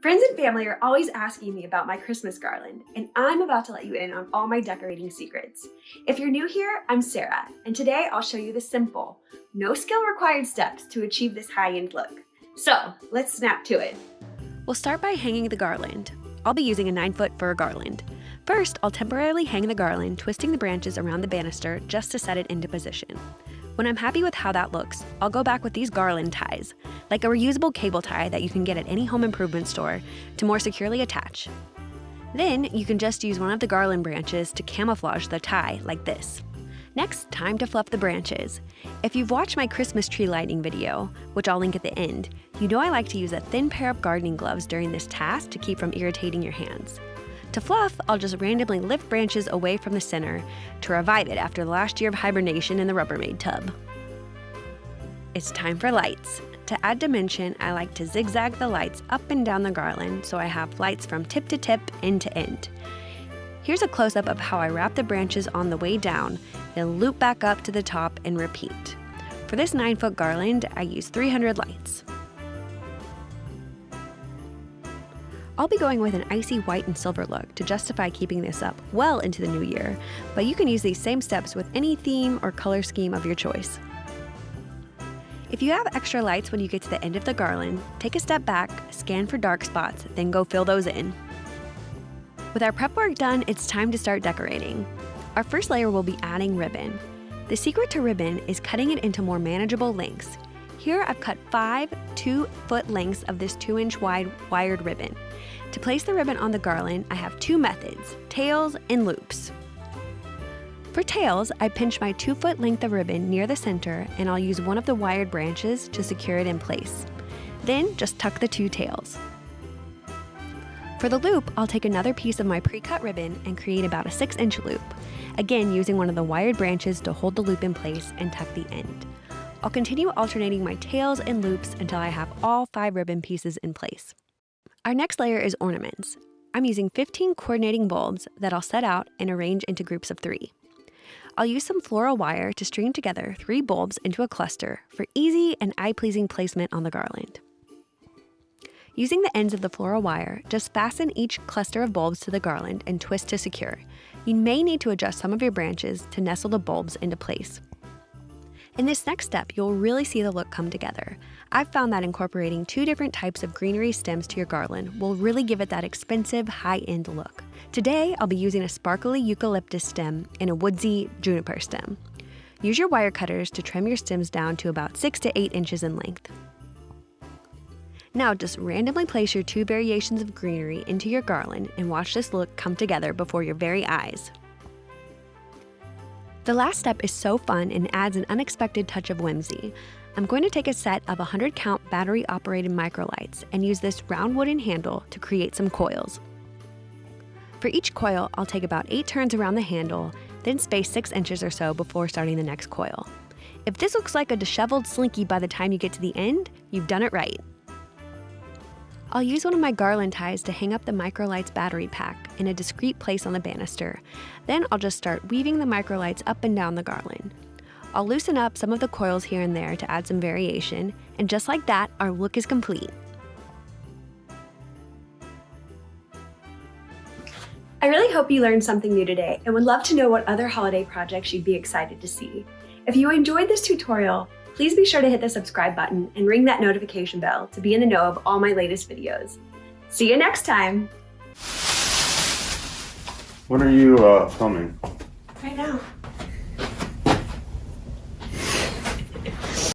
Friends and family are always asking me about my Christmas garland, and I'm about to let you in on all my decorating secrets. If you're new here, I'm Sarah, and today I'll show you the simple, no skill required steps to achieve this high-end look. So, let's snap to it. We'll start by hanging the garland. I'll be using a 9-foot fir garland. First, I'll temporarily hang the garland, twisting the branches around the banister just to set it into position. When I'm happy with how that looks, I'll go back with these Garland ties, like a reusable cable tie that you can get at any home improvement store, to more securely attach. Then, you can just use one of the garland branches to camouflage the tie like this. Next, time to fluff the branches. If you've watched my Christmas tree lighting video, which I'll link at the end, you know I like to use a thin pair of gardening gloves during this task to keep from irritating your hands. To fluff, I'll just randomly lift branches away from the center to revive it after the last year of hibernation in the Rubbermaid tub. It's time for lights. To add dimension, I like to zigzag the lights up and down the garland so I have lights from tip to tip, end to end. Here's a close-up of how I wrap the branches on the way down, then loop back up to the top and repeat. For this 9-foot garland, I use 300 lights. I'll be going with an icy white and silver look to justify keeping this up well into the new year, but you can use these same steps with any theme or color scheme of your choice. If you have extra lights when you get to the end of the garland, take a step back, scan for dark spots, then go fill those in. With our prep work done, it's time to start decorating. Our first layer will be adding ribbon. The secret to ribbon is cutting it into more manageable lengths. Here I've cut 5 2-foot lengths of this 2-inch wide wired ribbon. To place the ribbon on the garland, I have 2 methods, tails and loops. For tails, I pinch my 2-foot length of ribbon near the center and I'll use one of the wired branches to secure it in place. Then just tuck the 2 tails. For the loop, I'll take another piece of my pre-cut ribbon and create about a 6-inch loop, again using one of the wired branches to hold the loop in place and tuck the end. I'll continue alternating my tails and loops until I have all 5 ribbon pieces in place. Our next layer is ornaments. I'm using 15 coordinating bulbs that I'll set out and arrange into groups of 3. I'll use some floral wire to string together 3 bulbs into a cluster for easy and eye-pleasing placement on the garland. Using the ends of the floral wire, just fasten each cluster of bulbs to the garland and twist to secure. You may need to adjust some of your branches to nestle the bulbs into place. In this next step, you'll really see the look come together. I've found that incorporating 2 different types of greenery stems to your garland will really give it that expensive, high-end look. Today, I'll be using a sparkly eucalyptus stem and a woodsy juniper stem. Use your wire cutters to trim your stems down to about 6 to 8 inches in length. Now just randomly place your 2 variations of greenery into your garland and watch this look come together before your very eyes. The last step is so fun and adds an unexpected touch of whimsy. I'm going to take a set of 100-count battery-operated Microlights and use this round wooden handle to create some coils. For each coil, I'll take about 8 turns around the handle, then space 6 inches or so before starting the next coil. If this looks like a disheveled slinky by the time you get to the end, you've done it right. I'll use one of my Garland ties to hang up the Microlights battery pack in a discreet place on the banister. Then I'll just start weaving the Microlights up and down the garland. I'll loosen up some of the coils here and there to add some variation, and just like that, our look is complete. I really hope you learned something new today and would love to know what other holiday projects you'd be excited to see. If you enjoyed this tutorial, please be sure to hit the subscribe button and ring that notification bell to be in the know of all my latest videos. See you next time! What are you filming? Right now.